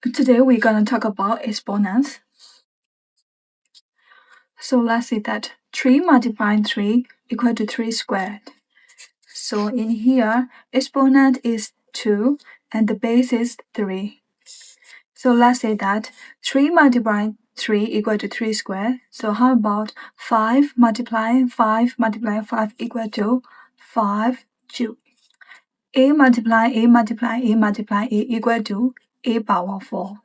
Today we're gonna talk about exponents. So let's say that 3 multiplying 3 equal to 3 squared. So in here, exponent is 2 and the base is 3. So let's say that 3 multiplying 3 equal to 3 squared. So how about 5 multiplying 5 multiplying 5 equal to 5 cubed. A multiply A multiply A multiply A equal to A power 4.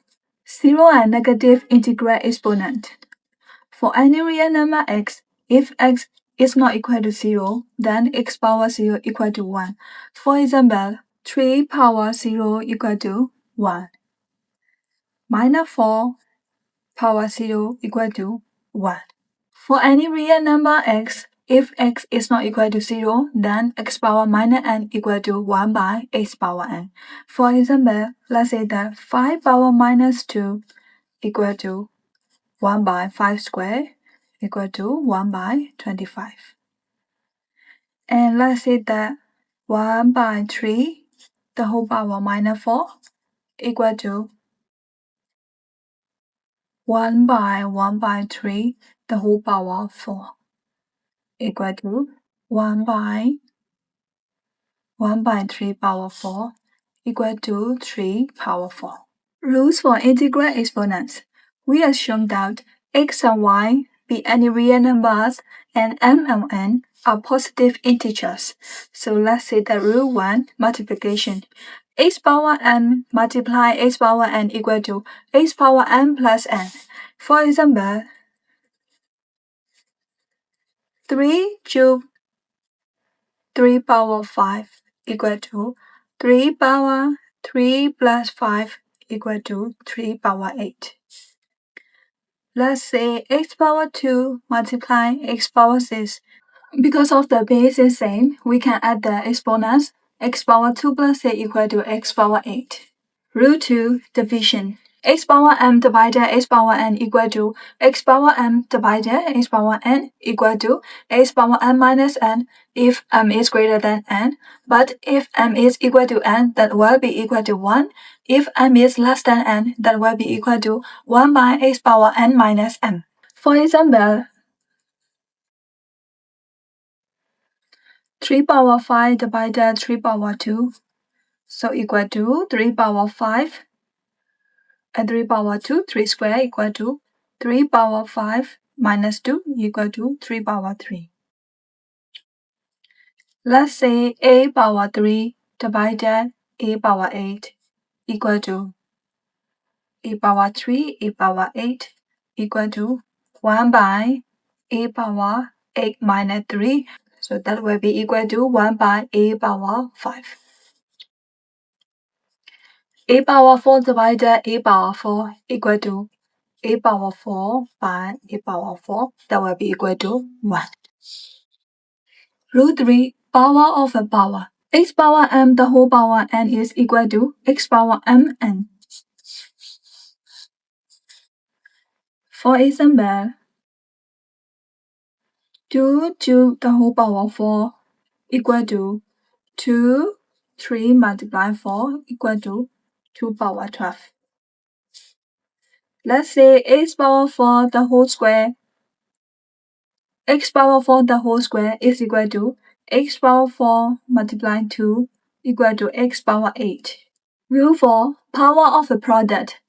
Zero and negative integral exponent. For any real number x, if x is not equal to 0, then x power 0 equal to 1. For example, 3 power 0 equal to 1. Minus 4 power 0 equal to 1. For any real number x, if x is not equal to 0, then x power minus n equal to 1 by x power n. For example, let's say that 5 power minus 2 equal to 1 by 5 squared equal to 1 by 25. And let's say that 1 by 3 the whole power minus 4 equal to 1 by 3 the whole power 4 equal to 1 by 3 power 4 equal to 3 power 4. Rules for integral exponents. We assume that x and y be any real numbers and m and n are positive integers. So let's say that rule 1, multiplication. X power m multiply x power n equal to x power m plus n. For example, 3 cubed 3 power 5 equal to 3 power 3 plus 5 equal to 3 power 8. Let's say x power 2 multiply x power 6. Because of the base is same, we can add the exponents. X power 2 plus 8 equal to x power 8. Rule 2, division. X power m divided x power n equal to x power m divided x power n equal to x power m minus n if m is greater than n. But if m is equal to n, that will be equal to 1. If m is less than n, that will be equal to 1 by x power n minus m. For example, 3 power 5 divided 3 power 2, so equal to 3 power 5 and 3 power 2, 3 square equal to 3 power 5 minus 2 equal to 3 power 3. Let's say a power 3 divided a power 8 equal to a power 3, a power 8 equal to 1 by a power 8 minus 3. So that will be equal to 1 by a power 5. A power 4 divided a power 4 equal to a power 4 by a power 4. That will be equal to 1. Rule 3, power of a power. X power m the whole power n is equal to x power m n. For example, 2 to the whole power 4 equal to 2, 3 multiply 4 equal to 2 power 12. Let's say x power 4 the whole square. X power 4 the whole square is equal to x power 4 multiply 2 equal to x power 8. Rule 4, power of a product.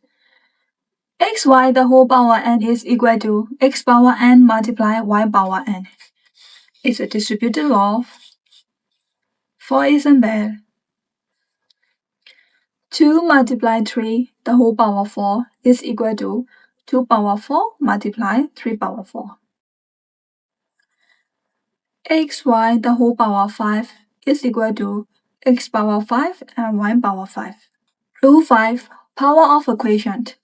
Xy the whole power n is equal to x power n multiply y power n. It's a distributed law. For example, 2 multiply 3 the whole power 4 is equal to 2 power 4 multiply 3 power 4. Xy the whole power 5 is equal to x power 5 and y power 5. Rule 5, power of a quotient.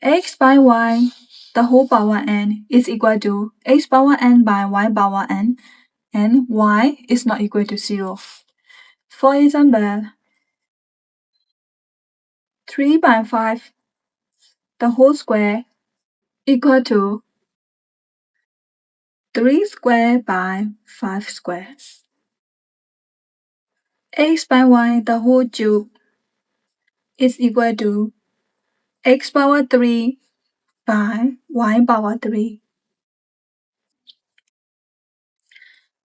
X by y the whole power n is equal to x power n by y power n, and y is not equal to 0. For example, 3 by 5 the whole square equal to 3 square by 5 square. X by y the whole cube is equal to x power 3 by y power 3.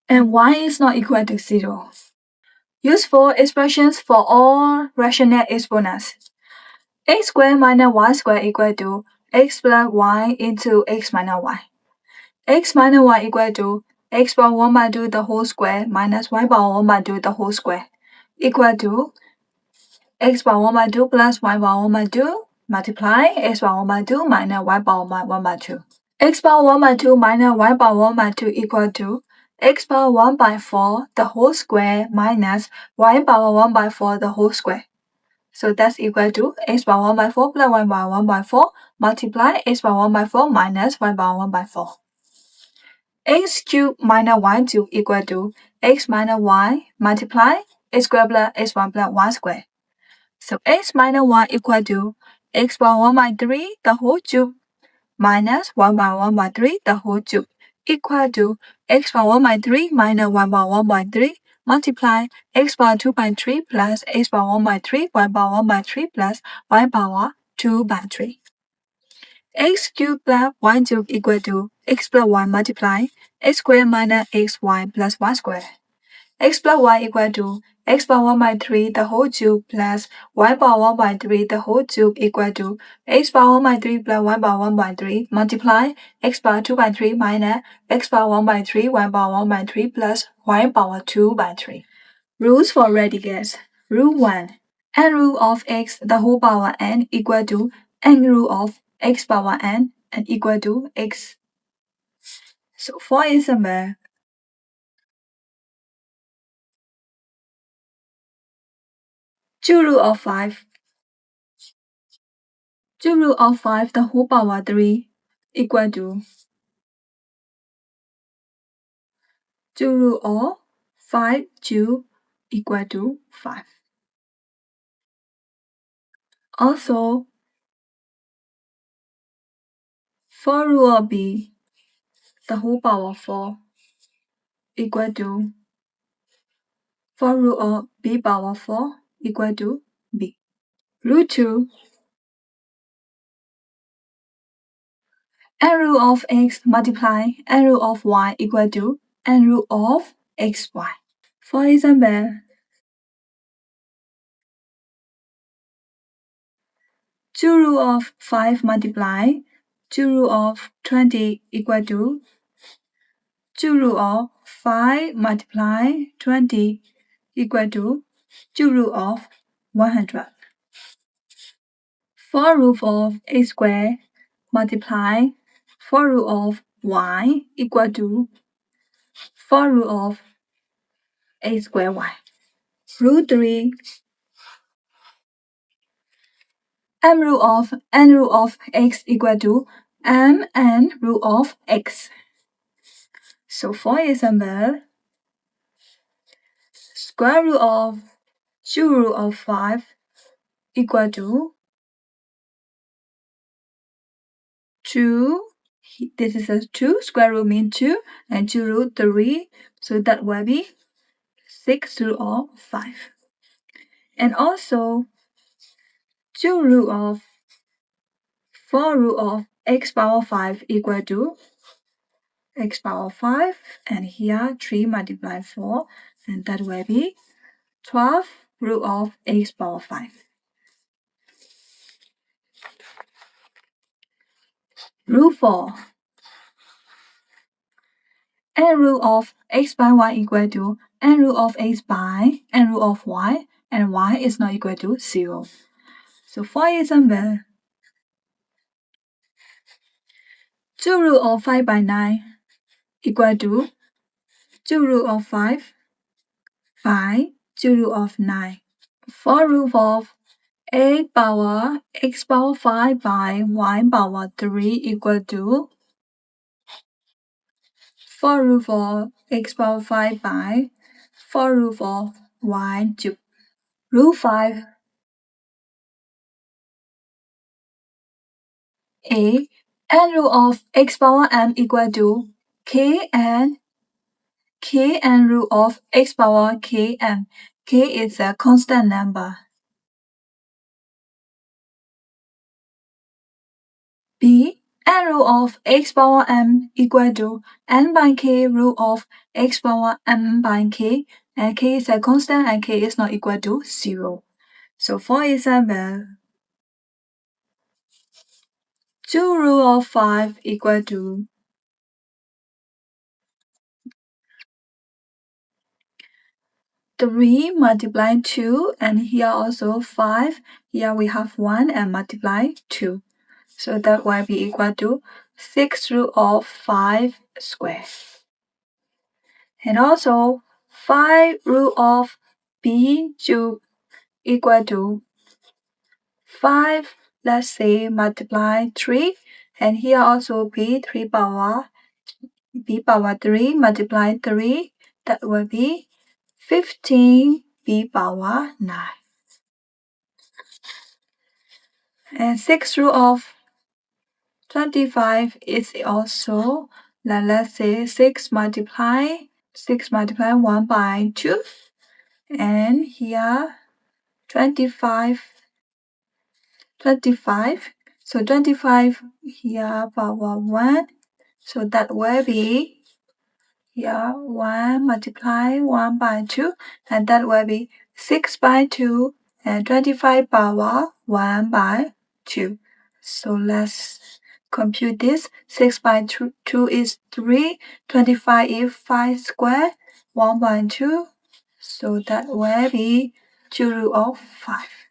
And y is not equal to 0. Useful expressions for all rational exponents. X squared minus y squared equal to x plus y into x minus y. X minus y equal to x power 1 by 2 the whole square minus y power 1 by 2 the whole square equal to x power 1 by 2 plus y power 1 by 2 multiply x power 1 by 2 minus y power 1 by 2. X power 1 by 2 minus y power 1 by 2 equal to x power 1 by 4 the whole square minus y power 1 by 4 the whole square. So that's equal to x power 1 by 4 plus y power 1 by 4 multiply x power 1 by 4 minus y power 1 by 4. X cubed minus y cubed equal to x minus y multiply x squared plus x1 plus y squared. So x minus y equal to x power 1 by 3 the whole cube minus 1 by 1 by 3 the whole cube equal to x power 1 by 3 minus 1 by 1 by 3 multiply x power 2 by 3 plus x power 1 by 3 y power 1 by 3 plus y power 2 by 3. X cubed plus y cubed equal to x plus y multiply x squared minus xy plus y squared. X plus y equal to x power 1 by 3 the whole cube plus y power 1 by 3 the whole cube equal to x power 1 by 3 plus y power 1 by 3 multiply x power 2 by 3 minus x power 1 by 3 y power 1 by 3 plus y power 2 by 3. Rules for radicals. Rule 1. N rule of x the whole power n equal to n rule of x power n and equal to x. So for example, 2 root of 5. 2 root of 5 the whole power 3 equal to 2 root of 5 cube equal to 5. Also, 4 root of b the whole power 4 equal to 4 root of b power 4 equal to b. Root 2. N root of x multiply n root of y equal to n root of xy. For example, 2 root of 5 multiply 2 root of 20 equal to 2 root of 5 multiply 20 equal to 2 root of 100. 4 root of a squared multiply 4 root of y equal to 4 root of a squared y. Root 3. M root of x equal to m n root of x. So for example, square root of 2 root of 5 equal to 2. This is a 2, square root means 2, and 2 root 3, so that will be 6 root of 5. And also 2 root of 4 root of x power 5 equal to x power 5, and here 3 multiply 4, and that will be 12 root of x power 5. Rule 4. N root of x by y equal to n root of x by n root of y, and y is not equal to 0. So for example, 2 root of 5 by 9 equal to 2 root of 5 by 2 root of 9. 4 root of 8 power x power 5 by y power 3 equal to 4 root of x power 5 by 4 root of y cubed. Rule 5. A. N root of x power m equal to k n root of x power km. K is a constant number. B. N root of x power m equal to n by k root of x power m by k, and k is a constant and k is not equal to 0. So for example, 2 root of 5 equal to 3 multiply 2, and here also 5. Here we have 1 and multiply 2. So that will be equal to 6 root of 5 squared. And also 5 root of b cubed equal to 5, let's say multiply 3, and here also b power 3 multiply 3, that will be 15 b power 9. And 6 root of 25 is also, let's say 6 multiply 1 by 2, and here 25, so 25 here power 1, so that will be here 1 multiply 1 by 2, and that will be 6 by 2, and 25 power 1 by 2. So let's compute this. 6 by 2 is 3, 25 is 5 squared, 1 by 2, so that will be 2 root of 5.